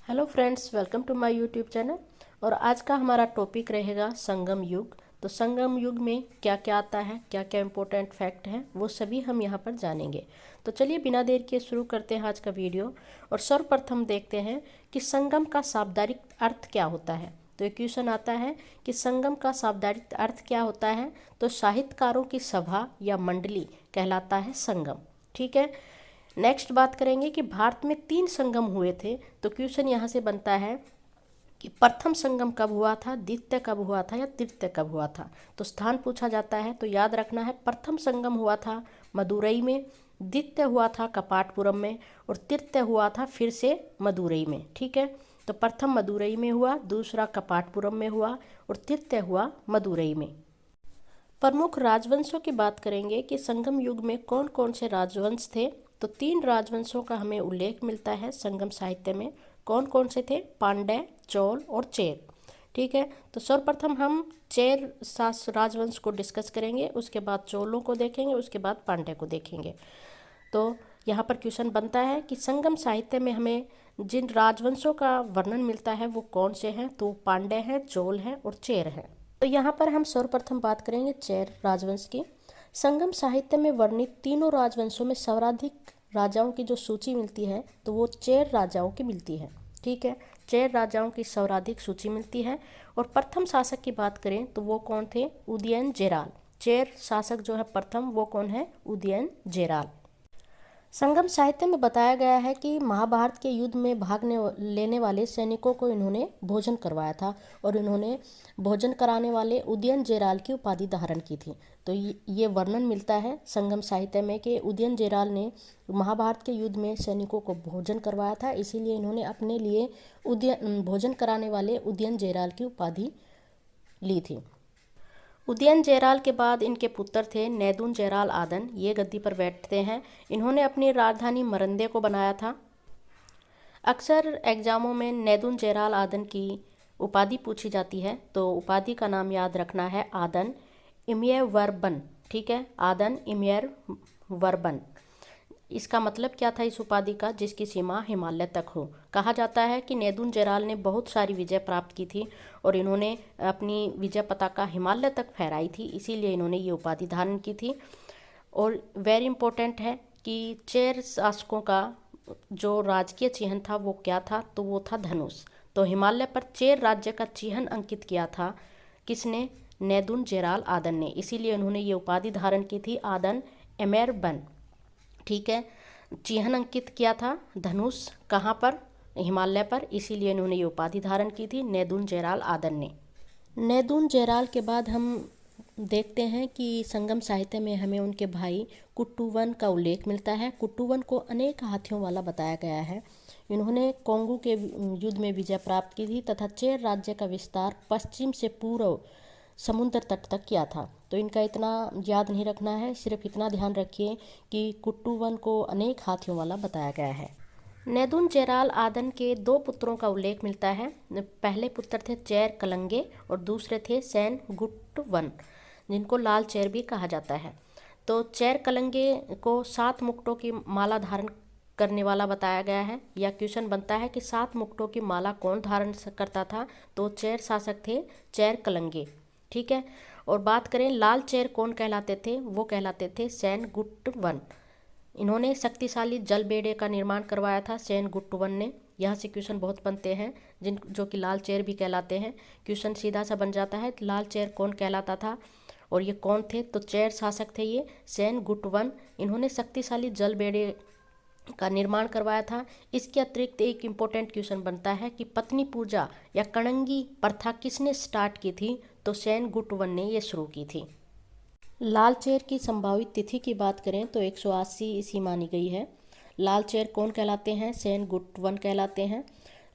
Hello friends, welcome to my YouTube channel. और आज का हमारा टॉपिक रहेगा संगम युग। तो संगम युग में क्या क्या आता है, क्या क्या इम्पोर्टेंट फैक्ट हैं, वो सभी हम यहाँ पर जानेंगे। तो चलिए बिना देर के शुरू करते हैं आज का वीडियो। और सर्वप्रथम देखते हैं कि संगम का शाब्दिक अर्थ क्या होता है। तो एक क्वेश्चन आता है कि संगम का शाब्दिक अर्थ क्या होता है। तो साहित्यकारों की सभा या मंडली कहलाता है संगम। ठीक है। नेक्स्ट बात करेंगे कि भारत में 3 संगम हुए थे। तो क्वेश्चन यहाँ से बनता है कि प्रथम संगम कब हुआ था, द्वितीय कब हुआ था या तृतीय कब हुआ था। तो स्थान पूछा जाता है तो याद रखना है, प्रथम संगम हुआ था मदुरई में, द्वितीय हुआ था कपाटपुरम में और तृतीय हुआ था फिर से मदुरई में। ठीक है। तो प्रथम मदुरई में हुआ, दूसरा कपाटपुरम में हुआ और तृतीय हुआ मदुरई में। प्रमुख राजवंशों की बात करेंगे कि संगम युग में कौन कौन से राजवंश थे। तो 3 राजवंशों का हमें उल्लेख मिलता है संगम साहित्य में। कौन कौन से थे? पांड्य, चोल और चेर। ठीक है। तो सर्वप्रथम हम चेर राजवंश को डिस्कस करेंगे, उसके बाद चोलों को देखेंगे, उसके बाद पांड्य को देखेंगे। तो यहाँ पर क्वेश्चन बनता है कि संगम साहित्य में हमें जिन राजवंशों का वर्णन मिलता है वो कौन से हैं। तो पांड्य हैं, चोल हैं और चेर हैं। तो यहाँ पर हम सर्वप्रथम बात करेंगे चेर राजवंश की। संगम साहित्य में वर्णित तीनों राजवंशों में सर्वाधिक राजाओं की जो सूची मिलती है तो वो चेर राजाओं की मिलती है। ठीक है। चेर राजाओं की सर्वाधिक सूची मिलती है। और प्रथम शासक की बात करें तो वो कौन थे? उदयन जेराल। चेर शासक जो है प्रथम, वो कौन है? उदयन जेराल। संगम साहित्य में बताया गया है कि महाभारत के युद्ध में भाग लेने वाले सैनिकों को इन्होंने भोजन करवाया था और इन्होंने भोजन कराने वाले उदयन जेराल की उपाधि धारण की थी। तो ये वर्णन मिलता है संगम साहित्य में कि उदयन जेराल ने महाभारत के युद्ध में सैनिकों को भोजन करवाया था, इसीलिए इन्होंने अपने लिए भोजन कराने वाले उदयन जेराल की उपाधि ली थी। उदयन जयराल के बाद इनके पुत्र थे नैदुन जयराल आदन। ये गद्दी पर बैठते हैं। इन्होंने अपनी राजधानी मरंदे को बनाया था। अक्सर एग्जामों में नैदुन जयराल आदन की उपाधि पूछी जाती है, तो उपाधि का नाम याद रखना है आदन इमयर वर्बन। ठीक है, आदन इमयर वर्बन। इसका मतलब क्या था इस उपाधि का? जिसकी सीमा हिमालय तक हो। कहा जाता है कि नैदुन जयराल ने बहुत सारी विजय प्राप्त की थी और इन्होंने अपनी विजय पताका हिमालय तक फहराई थी, इसीलिए इन्होंने ये उपाधि धारण की थी। और वेरी इंपॉर्टेंट है कि चेर शासकों का जो राजकीय चिन्ह था वो क्या था? तो वो था धनुष। तो हिमालय पर चेर राज्य का चिन्ह अंकित किया था किसने? नैदुन जयराल आदन ने, इसीलिए उन्होंने ये उपाधि धारण की थी आदन एमेरबन। ठीक है। चिन्ह अंकित किया था धनुष, कहाँ पर? हिमालय पर, इसीलिए इन्होंने ये उपाधि धारण की थी नैदुन जयराल आदन ने। नैदुन जयराल के बाद हम देखते हैं कि संगम साहित्य में हमें उनके भाई कुट्टूवन का उल्लेख मिलता है। कुट्टूवन को अनेक हाथियों वाला बताया गया है। इन्होंने कोंगू के युद्ध में विजय प्राप्त की थी तथा चेर राज्य का विस्तार पश्चिम से पूर्व समुद्र तट तक किया था। तो इनका इतना याद नहीं रखना है, सिर्फ इतना ध्यान रखिए कि कुट्टूवन को अनेक हाथियों वाला बताया गया है। नैदुन जयराल आदन के 2 पुत्रों का उल्लेख मिलता है। पहले पुत्र थे चेर कलंगे और दूसरे थे सैन गुट्टवन, जिनको लाल चेर भी कहा जाता है। तो चेर कलंगे को 7 मुकुटों की माला धारण करने वाला बताया गया है। या क्वेश्चन बनता है कि 7 मुकुटों की माला कौन धारण करता था? तो चेर शासक थे चेर कलंगे। ठीक है। और बात करें लाल चेर कौन कहलाते थे? वो कहलाते थे सैन गुट्टवन। इन्होंने शक्तिशाली जल बेड़े का निर्माण करवाया था सैन गुट्टवन ने। यहाँ से क्वेश्चन बहुत बनते हैं जो कि लाल चेर भी कहलाते हैं। क्वेश्चन सीधा सा बन जाता है, लाल चेर कौन कहलाता था और ये कौन थे? तो चेर शासक थे ये सैन गुट्टवन। इन्होंने शक्तिशाली जल बेड़े का निर्माण करवाया था। इसके अतिरिक्त एक इम्पोर्टेंट क्वेश्चन बनता है कि पत्नी पूजा या कणंगी प्रथा किसने स्टार्ट की थी? तो सैन गुट्टवन ने ये शुरू की थी। लाल चेर की संभावित तिथि की बात करें तो 180 ईस्वी मानी गई है। लाल चेर कौन कहलाते हैं? सैन गुट्टवन कहलाते हैं।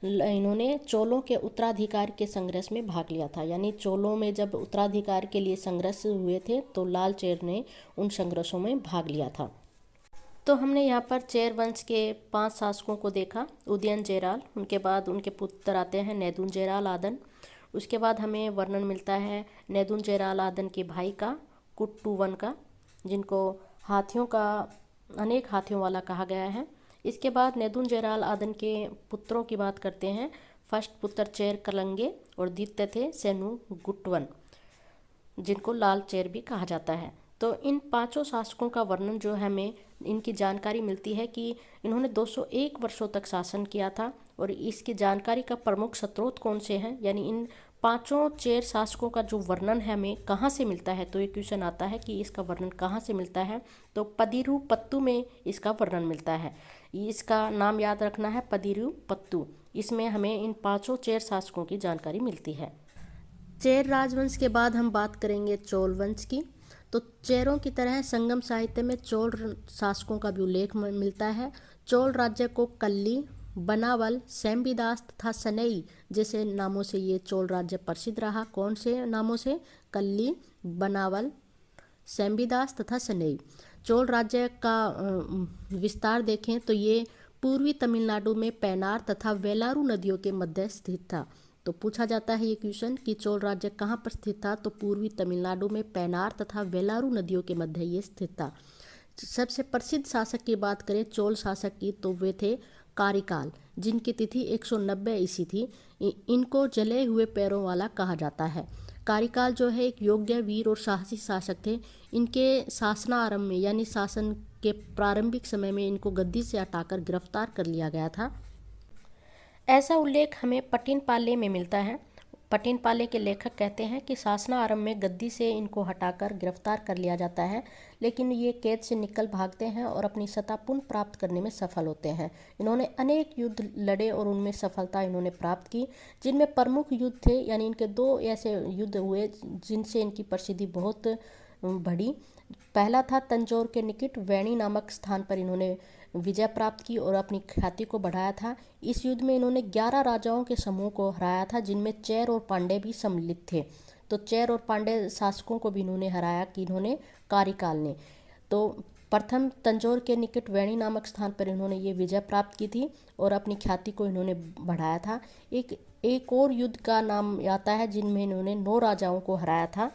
इन्होंने चोलों के उत्तराधिकार के संघर्ष में भाग लिया था, यानी चोलों में जब उत्तराधिकार के लिए संघर्ष हुए थे तो लाल चेर ने उन संघर्षों में भाग लिया था। तो हमने यहाँ पर चेर वंश के 5 शासकों को देखा। उदयन जयराल, उनके बाद उनके पुत्र आते हैं नैदुन जयराल आदन। उसके बाद हमें वर्णन मिलता है नैदुन जयराल आदन के भाई का कुट्टूवन का, जिनको हाथियों का अनेक हाथियों वाला कहा गया है। इसके बाद नेदुन जयराल आदन के पुत्रों की बात करते हैं। फर्स्ट पुत्र चेर कलंगे और द्वितीय थे सेनु गुटवन, जिनको लाल चेर भी कहा जाता है। तो इन पांचों शासकों का वर्णन जो है हमें इनकी जानकारी मिलती है कि इन्होंने 201 वर्षों तक शासन किया था। और इसकी जानकारी का प्रमुख स्रोत कौन से हैं, यानी इन पांचों चेर शासकों का जो वर्णन है हमें कहाँ से मिलता है। तो ये क्वेश्चन आता है कि इसका वर्णन कहाँ से मिलता है। तो पदिरु पत्तू में इसका वर्णन मिलता है। इसका नाम याद रखना है, पदिरु पत्तू। इसमें हमें इन पांचों चेर शासकों की जानकारी मिलती है। चेर राजवंश के बाद हम बात करेंगे चोल वंश की। तो चेरों की तरह संगम साहित्य में चोल शासकों का भी उल्लेख मिलता है। चोल राज्य को कल्ली, बनावल, सेम्बिदास तथा सनई जैसे नामों से ये चोल राज्य प्रसिद्ध रहा। कौन से नामों से? कल्ली, बनावल, सेम्बिदास तथा सनई। चोल राज्य का विस्तार देखें तो ये पूर्वी तमिलनाडु में पेनार तथा वेलारू नदियों के मध्य स्थित था। तो पूछा जाता है ये क्वेश्चन कि चोल राज्य कहाँ पर स्थित था। तो पूर्वी तमिलनाडु में पेनार तथा वेलारू नदियों के मध्य ये स्थित था। सबसे प्रसिद्ध शासक की बात करें चोल शासक की तो वे थे कारिकाल, जिनकी तिथि 190 ईस्वी थी। इनको जले हुए पैरों वाला कहा जाता है। कारिकाल जो है एक योग्य, वीर और साहसी शासक थे। इनके शासनारंभ में यानी शासन के प्रारंभिक समय में इनको गद्दी से हटाकर गिरफ्तार कर लिया गया था। ऐसा उल्लेख हमें पटिन पाले में मिलता है। पटिन पाले के लेखक कहते हैं कि शासनारंभ में गद्दी से इनको हटाकर गिरफ्तार कर लिया जाता है, लेकिन ये कैद से निकल भागते हैं और अपनी सत्ता पुनः प्राप्त करने में सफल होते हैं। इन्होंने अनेक युद्ध लड़े और उनमें सफलता इन्होंने प्राप्त की, जिनमें प्रमुख युद्ध थे, यानी इनके दो ऐसे युद्ध हुए जिनसे इनकी प्रसिद्धि बहुत बढ़ी। पहला था तंजौर के निकट वैणी नामक स्थान पर इन्होंने विजय प्राप्त की और अपनी ख्याति को बढ़ाया था। इस युद्ध में इन्होंने 11 राजाओं के समूह को हराया था, जिनमें चेर और पांडे भी सम्मिलित थे। तो चेर और पांडे शासकों को भी इन्होंने हराया कि इन्होंने कारिकाल ने। तो प्रथम तंजौर के निकट वैणी नामक स्थान पर इन्होंने ये विजय प्राप्त की थी और अपनी ख्याति को इन्होंने बढ़ाया था। एक और युद्ध का नाम आता है जिनमें इन्होंने 9 राजाओं को हराया था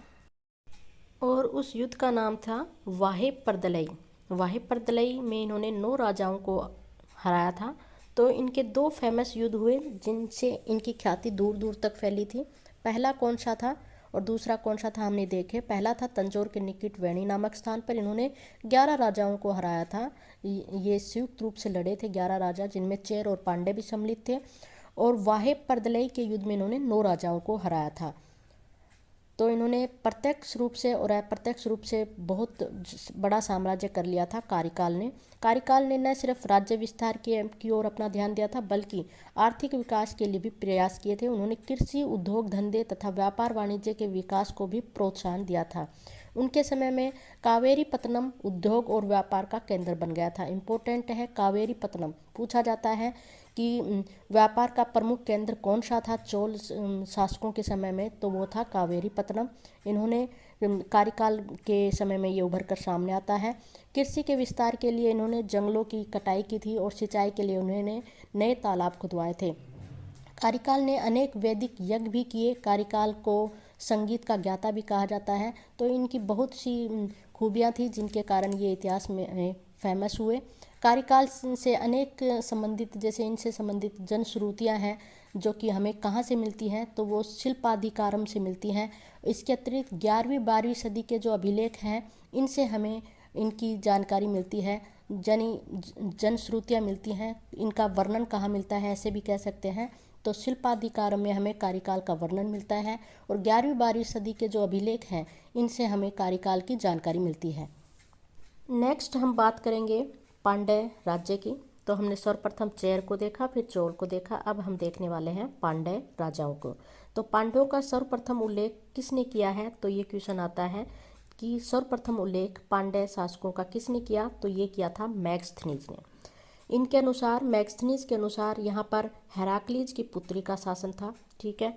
और उस युद्ध का नाम था वाहे परदलई। वाहे परदलई में इन्होंने 9 राजाओं को हराया था। तो इनके 2 फेमस युद्ध हुए जिनसे इनकी ख्याति दूर दूर तक फैली थी। पहला कौन सा था और दूसरा कौन सा था हमने देखे। पहला था तंजौर के निकट वैणी नामक स्थान पर इन्होंने 11 राजाओं को हराया था। ये संयुक्त रूप से लड़े थे 11 राजा, जिनमें चेर और पांडे भी सम्मिलित थे। और वाहे परदलई के युद्ध में इन्होंने 9 राजाओं को हराया था। तो इन्होंने प्रत्यक्ष रूप से और अप्रत्यक्ष रूप से बहुत बड़ा साम्राज्य कर लिया था कारिकाल ने। कारिकाल ने न सिर्फ राज्य विस्तार की ओर अपना ध्यान दिया था, बल्कि आर्थिक विकास के लिए भी प्रयास किए थे। उन्होंने कृषि, उद्योग धंधे तथा व्यापार वाणिज्य के विकास को भी प्रोत्साहन दिया था। उनके समय में कावेरीपत्तनम उद्योग और व्यापार का केंद्र बन गया था। इम्पोर्टेंट है कावेरीपत्तनम, पूछा जाता है कि व्यापार का प्रमुख केंद्र कौन सा था चोल शासकों के समय में। तो वो था कावेरीपत्तनम। इन्होंने कारिकाल के समय में ये उभर कर सामने आता है। कृषि के विस्तार के लिए इन्होंने जंगलों की कटाई की थी और सिंचाई के लिए उन्होंने नए तालाब खुदवाए थे। कारिकाल ने अनेक वैदिक यज्ञ भी किए। कारिकाल को संगीत का ज्ञाता भी कहा जाता है। तो इनकी बहुत सी खूबियाँ थी जिनके कारण ये इतिहास में फेमस हुए। कारिकाल से अनेक संबंधित, जैसे इनसे संबंधित जनश्रुतियाँ हैं जो कि हमें कहाँ से मिलती हैं, तो वो शिल्पाधिकारम से मिलती हैं। इसके अतिरिक्त 11वीं 12वीं सदी के जो अभिलेख हैं इनसे हमें इनकी जानकारी मिलती है, जनश्रुतियाँ मिलती हैं। इनका वर्णन कहाँ मिलता है ऐसे भी कह सकते हैं। तो शिल्पाधिकारम में हमें कारिकाल का वर्णन मिलता है और 11वीं 12वीं सदी के जो अभिलेख हैं इनसे हमें कारिकाल की जानकारी मिलती है। नेक्स्ट हम बात करेंगे पांड्य राज्य की। तो हमने सर्वप्रथम चेर को देखा, फिर चोल को देखा, अब हम देखने वाले हैं पांड्य राजाओं को। तो पांड्यों का सर्वप्रथम उल्लेख किसने किया है, तो ये क्वेश्चन आता है कि सर्वप्रथम उल्लेख पांड्य शासकों का किसने किया, तो ये किया था मैगस्थनीज ने। इनके अनुसार, मैगस्थनीज के अनुसार यहाँ पर हेराक्लीज की पुत्री का शासन था। ठीक है।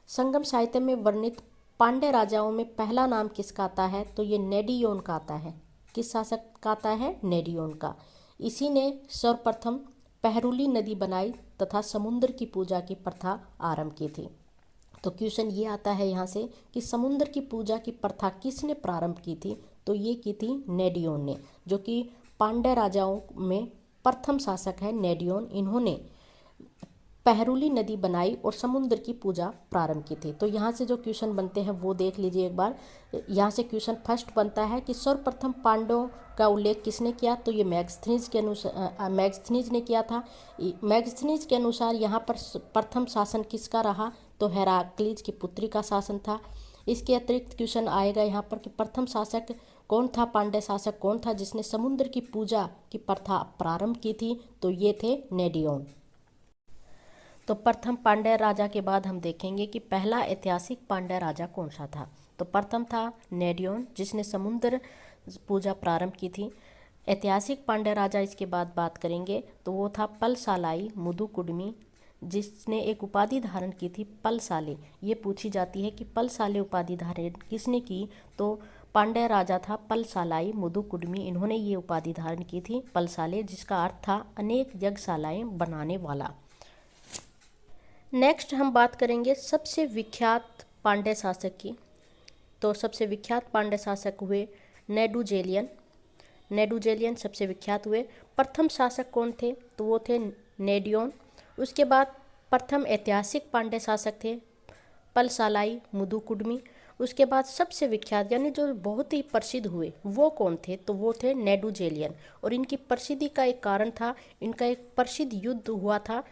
संगम साहित्य में वर्णित पांड्य राजाओं में पहला नाम किसका आता है, तो ये नेडियोन का आता है। किस शासक का आता है, नेडियोन का। इसी ने सर्वप्रथम पहरुली नदी बनाई तथा समुद्र की पूजा की प्रथा आरंभ की थी। तो क्वेश्चन ये आता है यहाँ से कि समुद्र की पूजा की प्रथा किसने प्रारंभ की थी, तो ये की थी नेडियोन ने, जो कि पांड्य राजाओं में प्रथम शासक है नेडियोन, इन्होंने पहरुली नदी बनाई और समुद्र की पूजा प्रारंभ की थी। तो यहाँ से जो क्वेश्चन बनते हैं वो देख लीजिए एक बार। यहाँ से क्वेश्चन फर्स्ट बनता है कि सर्वप्रथम पांडवों का उल्लेख किसने किया, तो ये मैगस्थनीज के अनुसार मैगस्थनीज ने किया था। मैगस्थनीज के अनुसार यहाँ पर प्रथम शासन किसका रहा, तो हेराक्लीज की पुत्री का शासन था। इसके अतिरिक्त क्वेश्चन आएगा यहाँ पर कि प्रथम शासक कौन था, पांड्य शासक कौन था जिसने समुद्र की पूजा की प्रथा प्रारंभ की थी, तो ये थे नेडियोन। तो प्रथम पांड्य राजा के बाद हम देखेंगे कि पहला ऐतिहासिक पांड्य राजा कौन सा था। तो प्रथम था नेडियोन, जिसने समुद्र पूजा प्रारंभ की थी। ऐतिहासिक पांड्य राजा इसके बाद बात करेंगे तो वो था पलसालाई मुदुकुडमी, जिसने एक उपाधि धारण की थी पलसाले। ये पूछी जाती है कि पलसाले उपाधि धारण किसने की, तो पांड्य राजा था पलसालाई मुदुकुडमी, इन्होंने ये उपाधि धारण की थी पलसाले, जिसका अर्थ था अनेक यज्ञशालाएं बनाने वाला। नेक्स्ट हम बात करेंगे सबसे विख्यात पांड्य शासक की। तो सबसे विख्यात पांड्य शासक हुए नेडुजेलियन। नेडुजेलियन सबसे विख्यात हुए। प्रथम शासक कौन थे, तो वो थे नेडियोन। उसके बाद प्रथम ऐतिहासिक पांड्य शासक थे पलसालाई मुदुकुडमी। उसके बाद सबसे विख्यात यानी जो बहुत ही प्रसिद्ध हुए वो कौन थे, तो वो थे नेडुजेलियन। और इनकी प्रसिद्धि का एक कारण था, इनका एक प्रसिद्ध युद्ध हुआ था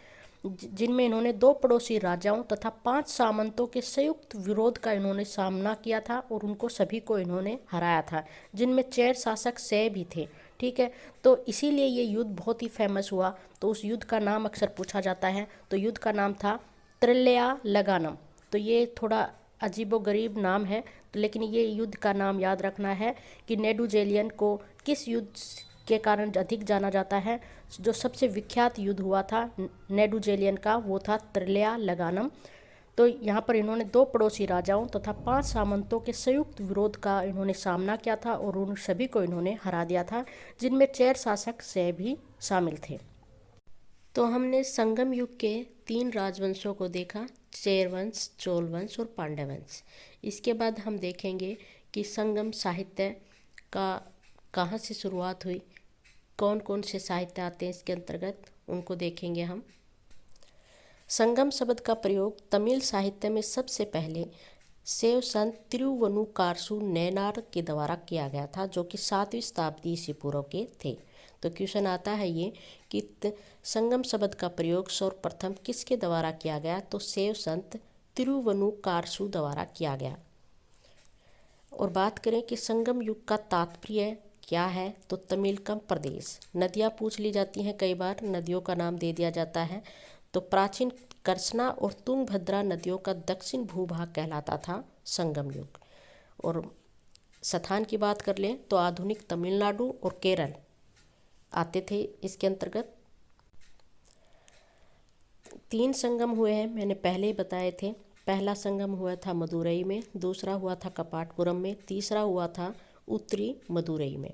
जिनमें इन्होंने 2 पड़ोसी राजाओं तथा 5 सामंतों के संयुक्त विरोध का इन्होंने सामना किया था और उनको सभी को इन्होंने हराया था, जिनमें 4 शासक से भी थे। ठीक है, तो इसीलिए ये युद्ध बहुत ही फेमस हुआ। तो उस युद्ध का नाम अक्सर पूछा जाता है, तो युद्ध का नाम था त्रिलया लगानम। तो ये थोड़ा अजीबोगरीब नाम है, तो लेकिन ये युद्ध का नाम याद रखना है कि नेडुजेलियन को किस युद्ध के कारण अधिक जाना जाता है। जो सबसे विख्यात युद्ध हुआ था नेडुजेलियन का वो था त्रिलया लगानम। तो यहाँ पर इन्होंने 2 पड़ोसी राजाओं तथा 5 सामंतों के संयुक्त विरोध का इन्होंने सामना किया था और उन सभी को इन्होंने हरा दिया था, जिनमें 4 शासक से भी शामिल थे। तो हमने संगम युग के 3 राजवंशों को देखा, चेर वंश, चोल वंश और पांड्य वंश। इसके बाद हम देखेंगे कि संगम साहित्य का कहाँ से शुरुआत हुई, कौन कौन से साहित्य आते हैं इसके अंतर्गत, उनको देखेंगे हम। संगम शब्द का प्रयोग तमिल साहित्य में सबसे पहले शैव संत तिरुवनुकारसु नैनार के द्वारा किया गया था, जो कि 7वीं शताब्दी ईसा पूर्व के थे। तो क्वेश्चन आता है ये कि संगम शब्द का प्रयोग सर्वप्रथम किसके द्वारा किया गया, तो शैव संत तिरुवनुकारसु द्वारा किया गया। और बात करें कि संगम युग का तात्पर्य क्या है, तो तमिलकम प्रदेश। नदियाँ पूछ ली जाती हैं, कई बार नदियों का नाम दे दिया जाता है। तो प्राचीन कृष्णा और तुंगभद्रा नदियों का दक्षिण भूभाग कहलाता था संगम युग। और स्थान की बात कर लें तो आधुनिक तमिलनाडु और केरल आते थे इसके अंतर्गत। 3 संगम हुए हैं, मैंने पहले ही बताए थे। पहला संगम हुआ था मदुरई में, दूसरा हुआ था कपाटपुरम में, तीसरा हुआ था उत्तरी मदुरई में।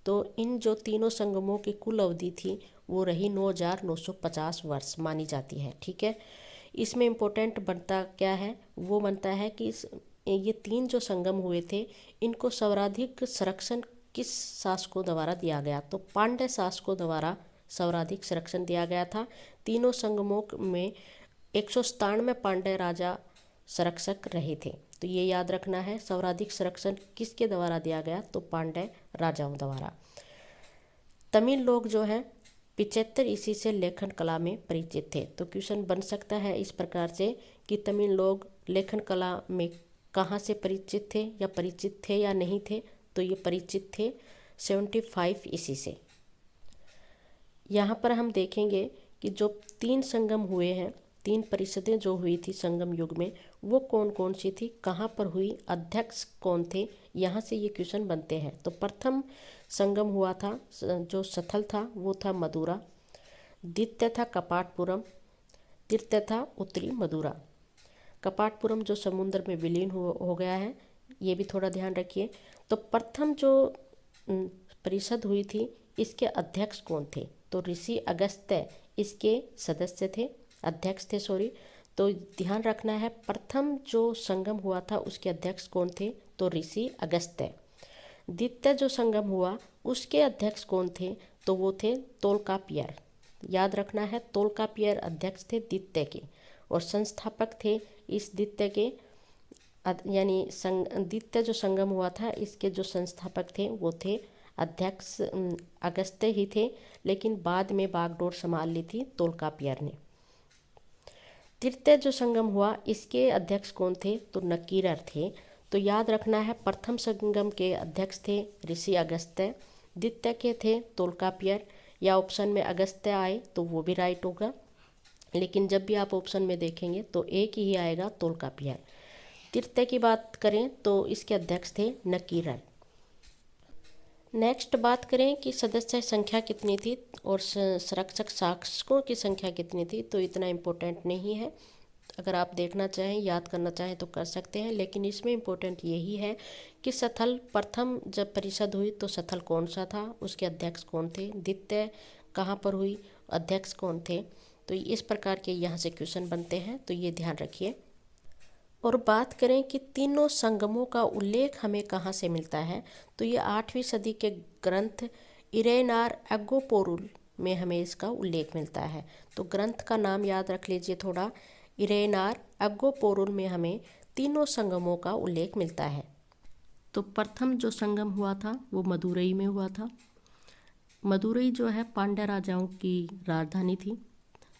तो इन जो तीनों संगमों की कुल अवधि थी वो रही 9,950 वर्ष मानी जाती है। ठीक है, इसमें इम्पोर्टेंट बनता क्या है, वो बनता है कि ये 3 जो संगम हुए थे इनको सर्वाधिक संरक्षण किस शासकों द्वारा दिया गया, तो पांड्य शासकों द्वारा सर्वाधिक संरक्षण दिया गया था। तीनों संगमों में 197 पांड्य राजा संरक्षक रहे थे। तो ये याद रखना है, सर्वाधिक संरक्षण किसके द्वारा दिया गया, तो पांड्य राजाओं द्वारा। तमिल लोग जो हैं 75 ईस्वी से लेखन कला में परिचित थे। तो क्वेश्चन बन सकता है इस प्रकार से कि तमिल लोग लेखन कला में कहाँ से परिचित थे या नहीं थे, तो ये परिचित थे 75 ईस्वी से। यहाँ पर हम देखेंगे कि जो 3 संगम हुए हैं, 3 परिषदें जो हुई थी संगम युग में, वो कौन कौन सी थी, कहाँ पर हुई, अध्यक्ष कौन थे, यहाँ से ये क्वेश्चन बनते हैं। तो प्रथम संगम हुआ था जो स्थल था वो था मदुरा, द्वितीय था कपाटपुरम, तृतीय था उत्तरी मदुरा। कपाटपुरम जो समुद्र में विलीन हो गया है, ये भी थोड़ा ध्यान रखिए। तो प्रथम जो परिषद हुई थी इसके अध्यक्ष कौन थे, तो ऋषि अगस्त्य इसके सदस्य थे, अध्यक्ष थे सॉरी। तो ध्यान रखना है, प्रथम जो संगम हुआ था उसके अध्यक्ष कौन थे, तो ऋषि अगस्त्य। द्वितीय जो संगम हुआ उसके अध्यक्ष कौन थे, तो वो थे तोल्कापियर। याद रखना है, तोल्कापियर अध्यक्ष थे द्वितीय के, और संस्थापक थे इस द्वितीय के, यानी द्वितीय जो संगम हुआ था इसके जो संस्थापक थे वो थे अध्यक्ष अगस्त्य ही थे, लेकिन बाद में बागडोर संभाल ली थी तोल्कापियर ने। तृतीय जो संगम हुआ इसके अध्यक्ष कौन थे, तो नकीरर थे। तो याद रखना है, प्रथम संगम के अध्यक्ष थे ऋषि अगस्त्य, द्वितीय के थे तोल्कापियर, या ऑप्शन में अगस्त्य आए तो वो भी राइट होगा, लेकिन जब भी आप ऑप्शन में देखेंगे तो एक ही आएगा, तोल्कापियर। तृतीय की बात करें तो इसके अध्यक्ष थे नकीरर। नेक्स्ट बात करें कि सदस्य संख्या कितनी थी और संरक्षक शासकों की संख्या कितनी थी, तो इतना इम्पोर्टेंट नहीं है। अगर आप देखना चाहें, याद करना चाहें तो कर सकते हैं, लेकिन इसमें इम्पोर्टेंट यही है कि स्थल प्रथम जब परिषद हुई तो स्थल कौन सा था, उसके अध्यक्ष कौन थे, द्वितीय कहाँ पर हुई, अध्यक्ष कौन थे। तो इस प्रकार के यहाँ से क्वेश्चन बनते हैं, तो ये ध्यान रखिए। और बात करें कि तीनों संगमों का उल्लेख हमें कहाँ से मिलता है, तो ये 8वीं सदी के ग्रंथ इरेनार एगोपोरुल में हमें इसका उल्लेख मिलता है। तो ग्रंथ का नाम याद रख लीजिए थोड़ा, इरेनार एगोपोरुल में हमें तीनों संगमों का उल्लेख मिलता है। तो प्रथम जो संगम हुआ था वो मदुरई में हुआ था। मदुरई जो है पांड्य राजाओं की राजधानी थी,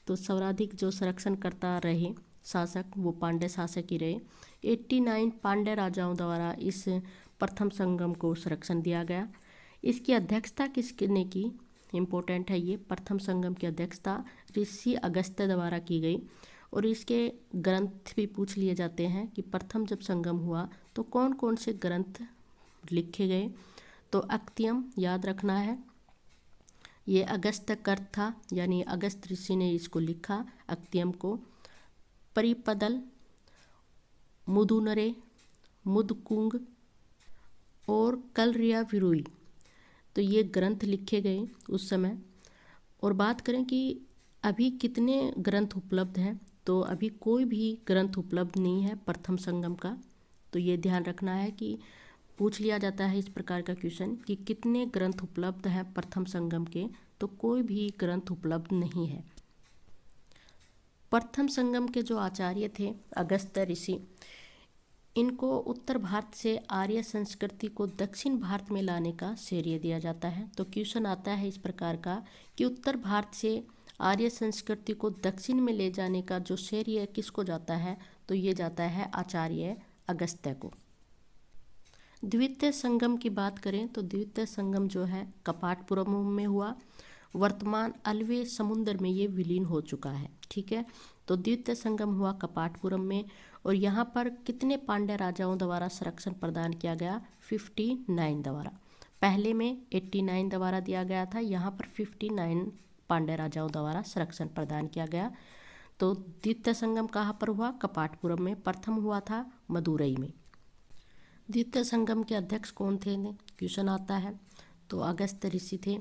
तो सर्वाधिक जो संरक्षण करता रहे शासक वो पांड्य शासक ही रहे। 89 पांड्य राजाओं द्वारा इस प्रथम संगम को संरक्षण दिया गया। इसकी अध्यक्षता किसने की, इम्पोर्टेंट है ये, प्रथम संगम की अध्यक्षता ऋषि अगस्त्य द्वारा की गई। और इसके ग्रंथ भी पूछ लिए जाते हैं कि प्रथम जब संगम हुआ तो कौन कौन से ग्रंथ लिखे गए, तो अक्तियम याद रखना है, ये अगस्त्य कृत था, यानी अगस्त ऋषि ने इसको लिखा अक्तियम को। परिपदल, मुदुनरे, मुदकुंग और कलरिया विरुई, तो ये ग्रंथ लिखे गए उस समय। और बात करें कि अभी कितने ग्रंथ उपलब्ध हैं, तो अभी कोई भी ग्रंथ उपलब्ध नहीं है प्रथम संगम का। तो ये ध्यान रखना है कि पूछ लिया जाता है इस प्रकार का क्वेश्चन कि कितने ग्रंथ उपलब्ध हैं प्रथम संगम के, तो कोई भी ग्रंथ उपलब्ध नहीं है। प्रथम संगम के जो आचार्य थे अगस्त्य ऋषि, इनको उत्तर भारत से आर्य संस्कृति को दक्षिण भारत में लाने का श्रेय दिया जाता है। तो क्वेश्चन आता है इस प्रकार का कि उत्तर भारत से आर्य संस्कृति को दक्षिण में ले जाने का जो श्रेय किसको जाता है, तो ये जाता है आचार्य अगस्त्य को। द्वितीय संगम की बात करें तो द्वितीय संगम जो है कपाटपुरम में हुआ, वर्तमान अल्वे समुद्र में ये विलीन हो चुका है, ठीक है। तो द्वितीय संगम हुआ कपाटपुरम में, और यहाँ पर कितने पांड्य राजाओं द्वारा संरक्षण प्रदान किया गया, 59 द्वारा। पहले में 89 द्वारा दिया गया था, यहाँ पर 59 पांड्य राजाओं द्वारा संरक्षण प्रदान किया गया। तो द्वितीय संगम कहाँ पर हुआ, कपाटपुरम में। प्रथम हुआ था मदुरई में। द्वितीय संगम के अध्यक्ष कौन थे, क्वेश्चन आता है, तो अगस्त्य ऋषि थे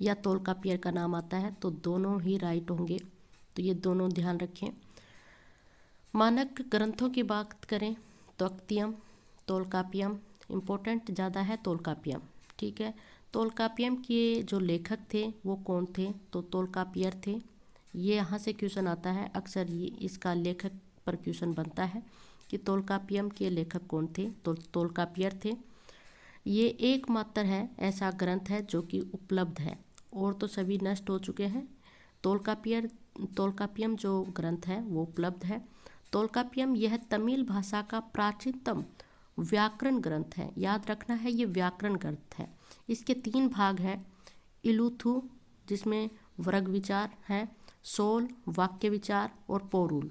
या तोल्कापियर का नाम आता है, तो दोनों ही राइट होंगे, तो ये दोनों ध्यान रखें। मानक ग्रंथों की बात करें तो अक्तियम, तोल्कापियम, इम्पोर्टेंट ज़्यादा है तोल्कापियम, ठीक है। तोल्कापियम के जो लेखक थे वो कौन थे, तो तोल्कापियर थे। ये यहाँ से क्वेश्चन आता है, अक्सर ये इसका लेखक पर क्वेश्चन बनता है कि तोल्कापियम के लेखक कौन थे, तो तोल्कापियर थे। ये एकमात्र है ऐसा ग्रंथ है जो कि उपलब्ध है, और तो सभी नष्ट हो चुके हैं। तोल्कापियम जो ग्रंथ है वो उपलब्ध है। तोल्कापियम यह तमिल भाषा का प्राचीनतम व्याकरण ग्रंथ है, याद रखना है ये व्याकरण ग्रंथ है। इसके 3 भाग हैं, इलुथु जिसमें वर्ग विचार है, सोल वाक्य विचार और पोरुल,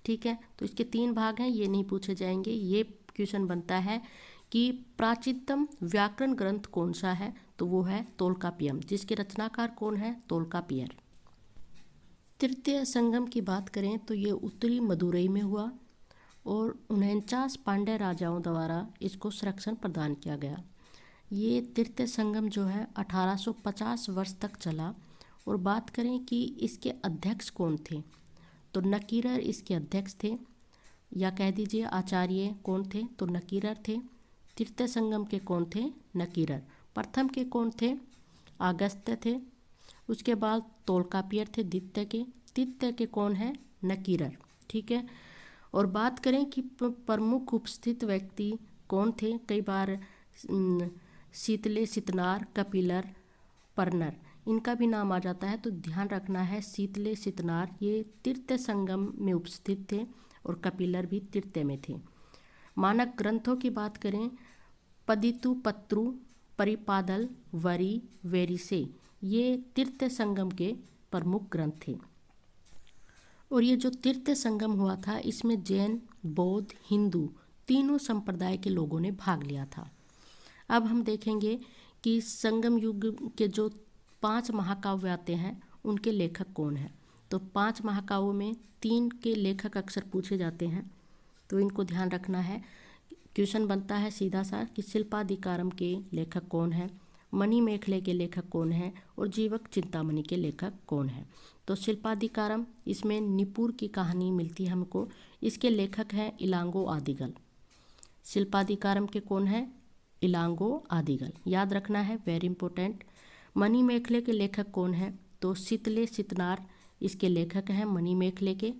ठीक है। तो इसके 3 भाग हैं, ये नहीं पूछे जाएंगे। ये क्वेश्चन बनता है कि प्राचीनतम व्याकरण ग्रंथ कौन सा है, तो वो है तोल्कापियम, जिसके रचनाकार कौन है, तोल्कापियर। तृतीय संगम की बात करें तो ये उत्तरी मदुरई में हुआ, और 49 पांड्य राजाओं द्वारा इसको संरक्षण प्रदान किया गया। ये तृतीय संगम जो है 1850 वर्ष तक चला। और बात करें कि इसके अध्यक्ष कौन थे, तो नकीरर इसके अध्यक्ष थे, या कह दीजिए आचार्य कौन थे, तो नकीरर थे। तृतीय संगम के कौन थे, नकीरर। प्रथम के कौन थे, अगस्त्य थे। उसके बाद तोल्कापियर थे द्वितीय के। तृतीय के कौन है? नकीरर। ठीक है। और बात करें कि प्रमुख उपस्थित व्यक्ति कौन थे, कई बार शीतले, सितनार, कपिलर, परनर, इनका भी नाम आ जाता है, तो ध्यान रखना है शीतले, सितनार ये तृतीय संगम में उपस्थित थे और कपिलर भी तृतीय में थे। मानक ग्रंथों की बात करें, पदितु, पत्रु, परिपादल, वरी, वेरिसे, ये तृतीय संगम के प्रमुख ग्रंथ थे। और ये जो तृतीय संगम हुआ था इसमें जैन, बौद्ध, हिंदू तीनों संप्रदाय के लोगों ने भाग लिया था। अब हम देखेंगे कि संगम युग के जो 5 महाकाव्य आते हैं उनके लेखक कौन हैं। तो 5 महाकाव्यों में 3 के लेखक अक्सर पूछे जाते हैं, तो इनको ध्यान रखना है। क्वेश्चन बनता है सीधा सा कि शिल्पाधिकारम के लेखक कौन है, मणिमेखले के लेखक कौन है और जीवक चिंतामणि के लेखक कौन है। तो शिल्पाधिकारम, इसमें निपुर की कहानी मिलती है हमको। इसके लेखक हैं इलांगो आदिगल। शिल्पाधिकारम के कौन है? इलांगो आदिगल, याद रखना है, वेरी इंपॉर्टेंट। मणिमेखले के लेखक कौन है? तो शीतले, सितनार इसके लेखक हैं मणिमेखले के।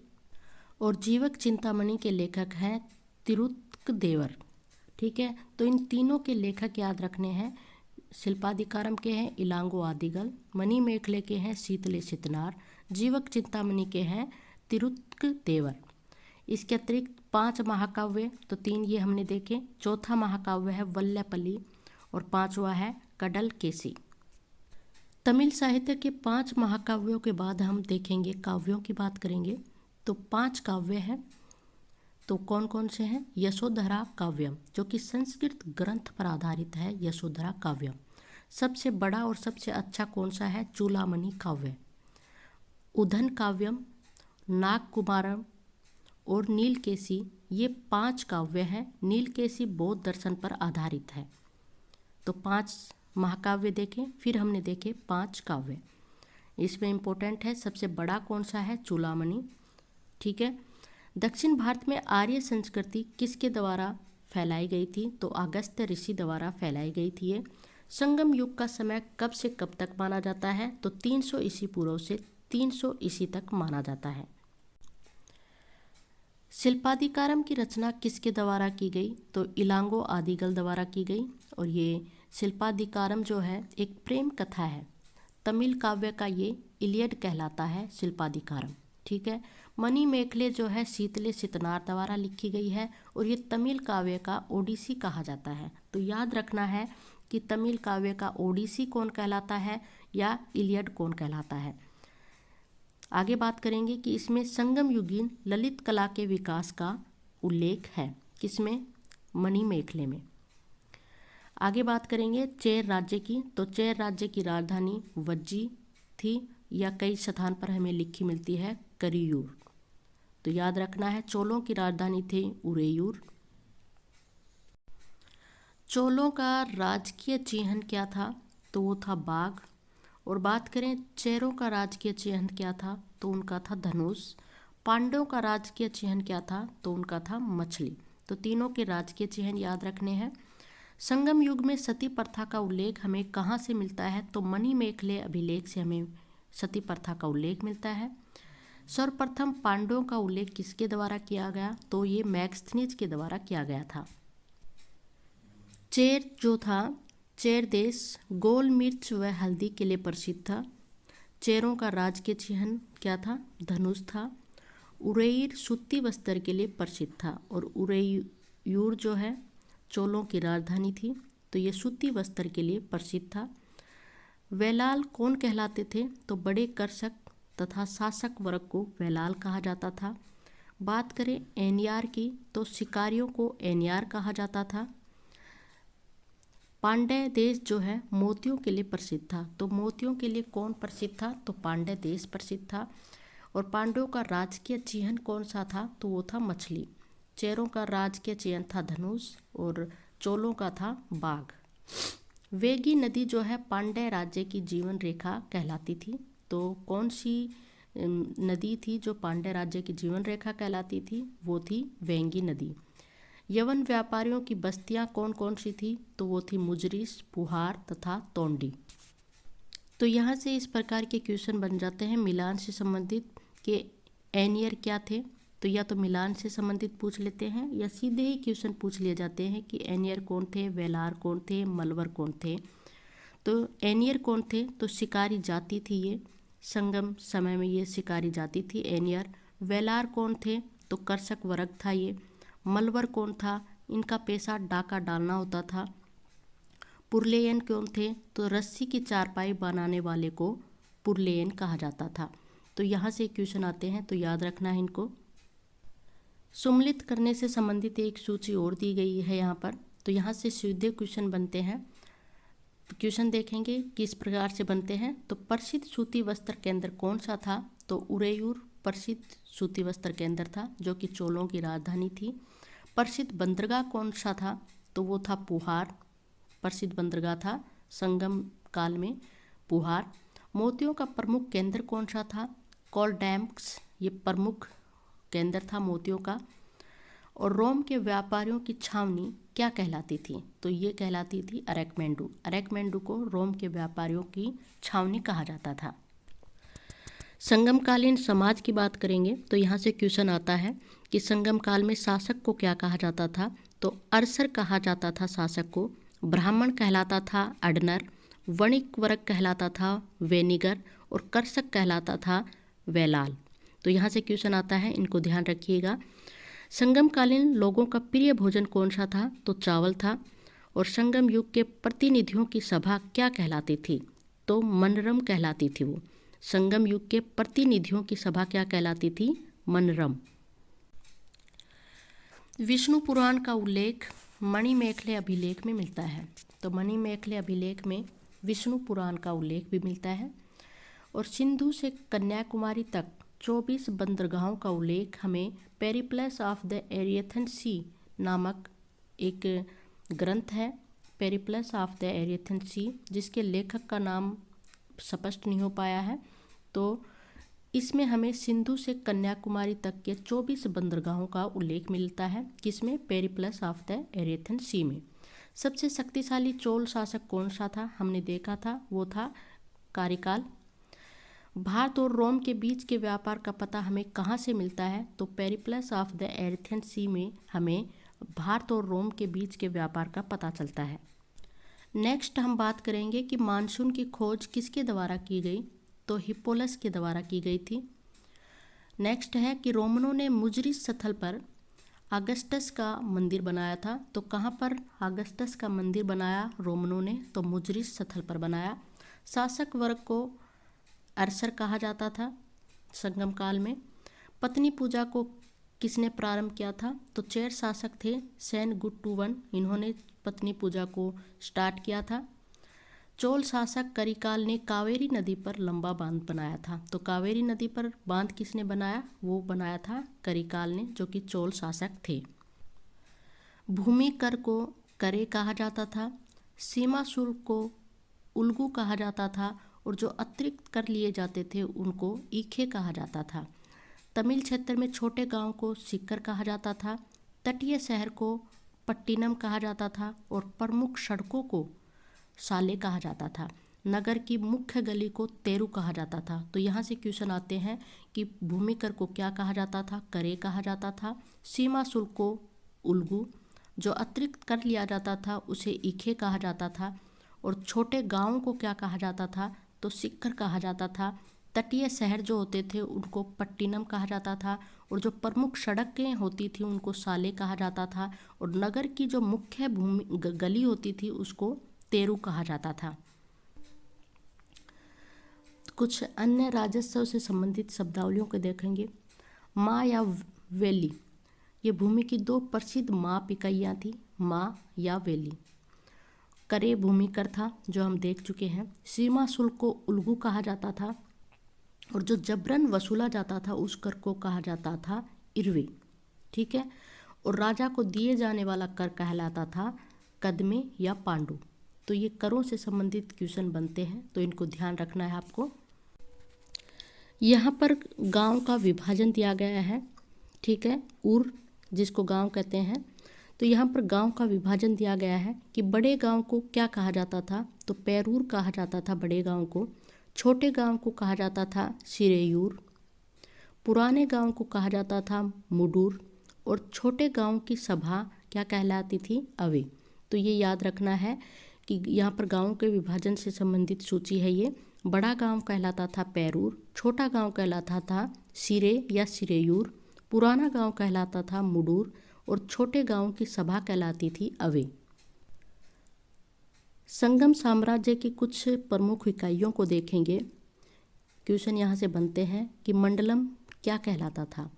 और जीवक चिंतामणि के लेखक हैं तिरुत्कदेवर। ठीक है। तो इन तीनों के लेखक याद रखने हैं। शिल्पाधिकारम के हैं इलांगो आदिगल, मणिमेखले के हैं शीतले, सितनार, जीवक चिंतामणि के हैं तिरुत्कदेवर। इसके अतिरिक्त 5 महाकाव्य, तो 3 ये हमने देखे। चौथा महाकाव्य है वल्लैपल्ली और 5वां है कडल केसी। तमिल साहित्य के 5 महाकाव्यों के बाद हम देखेंगे काव्यों की बात करेंगे। तो 5 काव्य हैं, तो कौन कौन से हैं? यशोधरा काव्यम, जो कि संस्कृत ग्रंथ पर आधारित है, यशोधरा काव्यम। सबसे बड़ा और सबसे अच्छा कौन सा है? चूलामणि काव्य। उदन काव्यम, नागकुमारम और नीलकेशी, ये 5 काव्य हैं। नीलकेशी बौद्ध दर्शन पर आधारित है। तो 5 महाकाव्य देखें, फिर हमने देखे 5 काव्य। इसमें इम्पोर्टेंट है, सबसे बड़ा कौन सा है? चूलामणि। ठीक है। दक्षिण भारत में आर्य संस्कृति किसके द्वारा फैलाई गई थी? तो अगस्त्य ऋषि द्वारा फैलाई गई थी ये। संगम युग का समय कब से कब तक माना जाता है? तो 300 ईसी पूर्व से 300 ईसी तक माना जाता है। शिल्पाधिकारम की रचना किसके द्वारा की गई? तो इलांगो आदिगल द्वारा की गई। और ये शिल्पाधिकारम जो है एक प्रेम कथा है। तमिल काव्य का ये इलियड कहलाता है शिल्पाधिकारम। ठीक है। मणिमेखले जो है शीतले, सितनार द्वारा लिखी गई है और ये तमिल काव्य का ओडिसी कहा जाता है। तो याद रखना है कि तमिल काव्य का ओडिसी कौन कहलाता है या इलियड कौन कहलाता है। आगे बात करेंगे कि इसमें संगम युगीन ललित कला के विकास का उल्लेख है। किसमें? मणिमेखले में। आगे बात करेंगे चेर राज्य की। तो चेर राज्य की राजधानी वज्जी थी, या कई स्थान पर हमें लिखी मिलती है करियूर। तो याद रखना है, चोलों की राजधानी थी उरेयूर। चोलों का राजकीय चिन्ह क्या था? तो वो था बाघ। और बात करें चेरों का राजकीय चिन्ह क्या था? तो उनका था धनुष। पांडवों का राजकीय चिन्ह क्या था? तो उनका था मछली। तो तीनों के राजकीय चिन्ह याद रखने हैं। संगम युग में सती प्रथा का उल्लेख हमें कहाँ से मिलता है? तो मणिमेखले अभिलेख से हमें सती प्रथा का उल्लेख मिलता है। सर्वप्रथम पांडवों का उल्लेख किसके द्वारा किया गया? तो ये मैगस्थनीज के द्वारा किया गया था। चेर जो था, चेर देश गोल मिर्च व हल्दी के लिए प्रसिद्ध था। चेरों का राजकीय चिन्ह क्या था? धनुष था। उरेयर सूती वस्त्र के लिए प्रसिद्ध था और उरेयूर जो है चोलों की राजधानी थी, तो ये सूती वस्त्र के लिए प्रसिद्ध था। वेलाल कौन कहलाते थे? तो बड़े कर्षक तथा शासक वर्ग को वेलाल कहा जाता था। बात करें एनियार की, तो शिकारियों को एनियार कहा जाता था। पांड्य देश जो है मोतियों के लिए प्रसिद्ध था। तो मोतियों के लिए कौन प्रसिद्ध था? तो पांड्य देश प्रसिद्ध था। और पांडवों का राजकीय चिन्ह कौन सा था? तो वो था मछली। चेरों का राजकीय चिन्ह था धनुष और चोलों का था बाघ। वेगी नदी जो है पांड्य राज्य की जीवन रेखा कहलाती थी। तो कौन सी नदी थी जो पांड्य राज्य की जीवन रेखा कहलाती थी? वो थी वेंगी नदी। यवन व्यापारियों की बस्तियां कौन कौन सी थी? तो वो थी मुजरिस, पुहार तथा तोंडी। तो यहाँ से इस प्रकार के क्वेश्चन बन जाते हैं मिलान से संबंधित कि एनियर क्या थे। तो या तो मिलान से संबंधित पूछ लेते हैं या सीधे ही क्वेश्चन पूछ लिए जाते हैं कि एनियर कौन थे, वेलार कौन थे, मलवर कौन थे। तो एनियर कौन थे, तो शिकारी जाति थी ये, संगम समय में ये शिकारी जाति थी एनियर। वेलार कौन थे, तो कर्षक वर्ग था ये। मलवर कौन था, इनका पेशा डाका डालना होता था। पुरलेयन कौन थे, तो रस्सी की चारपाई बनाने वाले को पुरलेयन कहा जाता था। तो यहाँ से क्वेश्चन आते हैं, तो याद रखना है इनको। सम्मिलित करने से संबंधित एक सूची और दी गई है यहाँ पर, तो यहाँ से सीधे क्वेश्चन बनते हैं। क्वेश्चन देखेंगे किस प्रकार से बनते हैं। तो प्रसिद्ध सूती वस्त्र केंद्र कौन सा था, तो उरेयूर प्रसिद्ध सूती वस्त्र केंद्र था जो कि चोलों की राजधानी थी। प्रसिद्ध बंदरगाह कौन सा था, तो वो था पुहार, प्रसिद्ध बंदरगाह था संगम काल में पुहार। मोतियों का प्रमुख केंद्र कौन सा था, कॉलडैम्स, ये प्रमुख केंद्र था मोतियों का। और रोम के व्यापारियों की छावनी क्या कहलाती थी, तो ये कहलाती थी अरेकमेंडू। अरेकमेंडू को रोम के व्यापारियों की छावनी कहा जाता था। संगमकालीन समाज की बात करेंगे तो यहाँ से क्वेश्चन आता है कि संगम काल में शासक को क्या कहा जाता था, तो अरसर कहा जाता था शासक को। ब्राह्मण कहलाता था अडनर, वणिक वर्ग कहलाता था वेनिगर और कर्षक कहलाता था वेलाल। तो यहाँ से क्वेश्चन आता है, इनको ध्यान रखिएगा। संगमकालीन लोगों का प्रिय भोजन कौन सा था, तो चावल था। और संगम युग के प्रतिनिधियों की सभा क्या कहलाती थी, तो मनरम कहलाती थी वो। संगम युग के प्रतिनिधियों की सभा क्या कहलाती थी, मनरम। विष्णु पुराण का उल्लेख मणिमेखले अभिलेख में मिलता है। तो मणिमेखले अभिलेख में विष्णु पुराण का उल्लेख भी मिलता है। और सिंधु से कन्याकुमारी तक 24 बंदरगाहों का उल्लेख हमें पेरिप्लस ऑफ द एरिथन सी नामक एक ग्रंथ है, पेरिप्लस ऑफ द एरिथन सी, जिसके लेखक का नाम स्पष्ट नहीं हो पाया है। तो इसमें हमें सिंधु से कन्याकुमारी तक के 24 बंदरगाहों का उल्लेख मिलता है, किसमें, पेरिप्लस ऑफ द एरिथन सी में। सबसे शक्तिशाली चोल शासक कौन सा था, हमने देखा था, वो था कारिकाल। भारत और रोम के बीच के व्यापार का पता हमें कहाँ से मिलता है, तो पेरिप्लस ऑफ द एरिथन सी में हमें भारत और रोम के बीच के व्यापार का पता चलता है। नेक्स्ट हम बात करेंगे कि मानसून की खोज किसके द्वारा की गई, तो हिप्पोलस के द्वारा की गई थी। नेक्स्ट है कि रोमनों ने मुजरिस स्थल पर अगस्टस का मंदिर बनाया था। तो कहाँ पर अगस्टस का मंदिर बनाया रोमनों ने, तो मुजरिस स्थल पर बनाया। शासक वर्ग को अरसर कहा जाता था संगम काल में। पत्नी पूजा को किसने प्रारंभ किया था, तो चेर शासक थे सेन गुट्टुवन, इन्होंने पत्नी पूजा को स्टार्ट किया था। चोल शासक करिकाल ने कावेरी नदी पर लंबा बांध बनाया था। तो कावेरी नदी पर बांध किसने बनाया, वो बनाया था करिकाल ने, जो कि चोल शासक थे। भूमि कर को करे कहा जाता था, सीमा शुल्क को उल्गू कहा जाता था और जो अतिरिक्त कर लिए जाते थे उनको ईखे कहा जाता था। तमिल क्षेत्र में छोटे गांव को सिक्कर कहा जाता था। तटीय शहर को पट्टिनम कहा जाता था और प्रमुख सड़कों को साले कहा जाता था। नगर की मुख्य गली को तेरू कहा जाता था। तो यहाँ से क्वेश्चन आते हैं कि भूमि कर को क्या कहा जाता था, करे कहा जाता था। सीमा शुल्क को उल्गू, जो अतिरिक्त कर लिया जाता था उसे ईखे कहा जाता था। और छोटे गांवों को क्या कहा जाता था, तो सिक्कर कहा जाता था। तटीय शहर जो होते थे उनको पट्टिनम कहा जाता था और जो प्रमुख सड़कें होती थी उनको साले कहा जाता था। और नगर की जो मुख्य गली होती थी उसको तेरू कहा जाता था। कुछ अन्य राजस्व से संबंधित शब्दावलियों को देखेंगे। माँ या वैली, ये भूमि की दो प्रसिद्ध माप इकाइयाँ थी, माँ या वैली। करे भूमि कर था जो हम देख चुके हैं। सीमा शुल्क को उल्गू कहा जाता था और जो जबरन वसूला जाता था उस कर को कहा जाता था इरवे, ठीक है। और राजा को दिए जाने वाला कर कहलाता था कदमे या पांडु। तो ये करों से संबंधित क्वेश्चन बनते हैं, तो इनको ध्यान रखना है आपको। यहाँ पर गांव का विभाजन दिया गया है, ठीक है, उर जिसको गांव कहते हैं। तो यहाँ पर गांव का विभाजन दिया गया है कि बड़े गांव को क्या कहा जाता था, तो पैरूर कहा जाता था बड़े गांव को। छोटे गांव को कहा जाता था सिरेयूर, पुराने गांव को कहा जाता था मुडूर और छोटे गांव की सभा क्या कहलाती थी? अवे। तो ये याद रखना है कि यहाँ पर गांव के विभाजन से संबंधित सूची है ये। बड़ा गांव कहलाता था पैरूर, छोटा गांव कहलाता था सिरे या सिरेयूर, पुराना गांव कहलाता था मुडूर और छोटे गांव की सभा कहलाती थी अवे। संगम साम्राज्य की कुछ प्रमुख इकाइयों को देखेंगे। क्वेश्चन यहाँ से बनते हैं कि मंडलम क्या कहलाता था?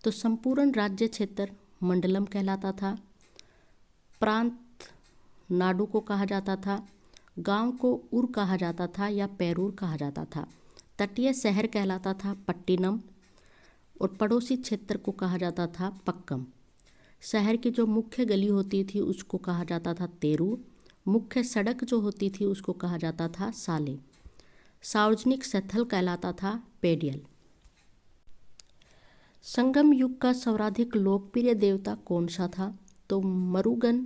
तो संपूर्ण राज्य क्षेत्र मंडलम कहलाता था। प्रांत नाडु को कहा जाता था। गांव को उर कहा जाता था या पैरूर कहा जाता था। तटीय शहर कहलाता था पट्टिनम और पड़ोसी क्षेत्र को कहा जाता था पक्कम। शहर की जो मुख्य गली होती थी उसको कहा जाता था तेरू। मुख्य सड़क जो होती थी उसको कहा जाता था साले। सार्वजनिक स्थल कहलाता था पेडियल। संगम युग का सर्वाधिक लोकप्रिय देवता कौन सा था? तो मरुगन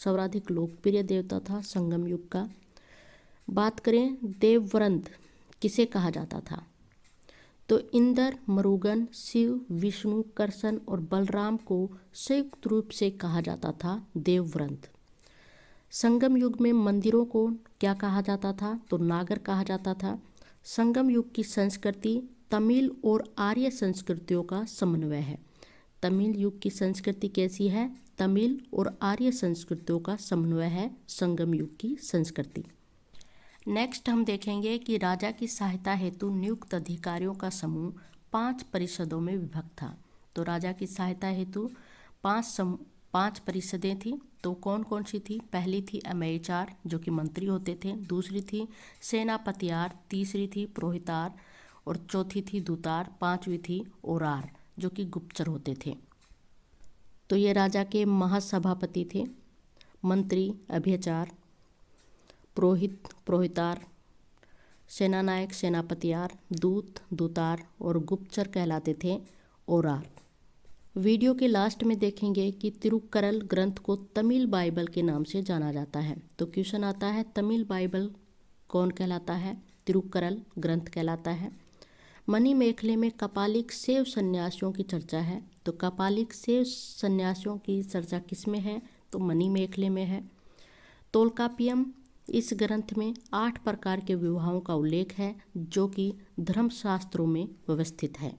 सर्वाधिक लोकप्रिय देवता था संगम युग का। बात करें देवव्रत किसे कहा जाता था? तो इंद्र, मरुगन, शिव, विष्णु, कृष्ण और बलराम को संयुक्त रूप से कहा जाता था देवव्रत। संगम युग में मंदिरों को क्या कहा जाता था? तो नागर कहा जाता था। संगम युग की संस्कृति तमिल और आर्य संस्कृतियों का समन्वय है। तमिल युग की संस्कृति कैसी है? तमिल और आर्य संस्कृतियों का समन्वय है संगम युग की संस्कृति। नेक्स्ट हम देखेंगे कि राजा की सहायता हेतु नियुक्त अधिकारियों का समूह 5 परिषदों में विभक्त था। तो राजा की सहायता हेतु 5 परिषदें थी। तो कौन कौन सी थी? पहली थी अमेयचार जो कि मंत्री होते थे, दूसरी थी सेनापतियार, तीसरी थी पुरोहितार और चौथी थी दूतार, पांचवी थी ओरार जो कि गुप्तचर होते थे। तो ये राजा के महासभापति थे। मंत्री अभयचार, पुरोहित पुरोहितार, सेनानायक सेनापतियार, दूत दूतार और गुप्तचर कहलाते थे ओरार। वीडियो के लास्ट में देखेंगे कि तिरुक्करल ग्रंथ को तमिल बाइबल के नाम से जाना जाता है। तो क्वेश्चन आता है तमिल बाइबल कौन कहलाता है? तिरुक्करल ग्रंथ कहलाता है। मणिमेखले में कपालिक शैव सन्यासियों की चर्चा है। तो कपालिक शैव सन्यासियों की चर्चा किस में है? तो मणिमेखले में है। तोल्कापियम इस ग्रंथ में 8 प्रकार के विवाहों का उल्लेख है जो कि धर्मशास्त्रों में व्यवस्थित है।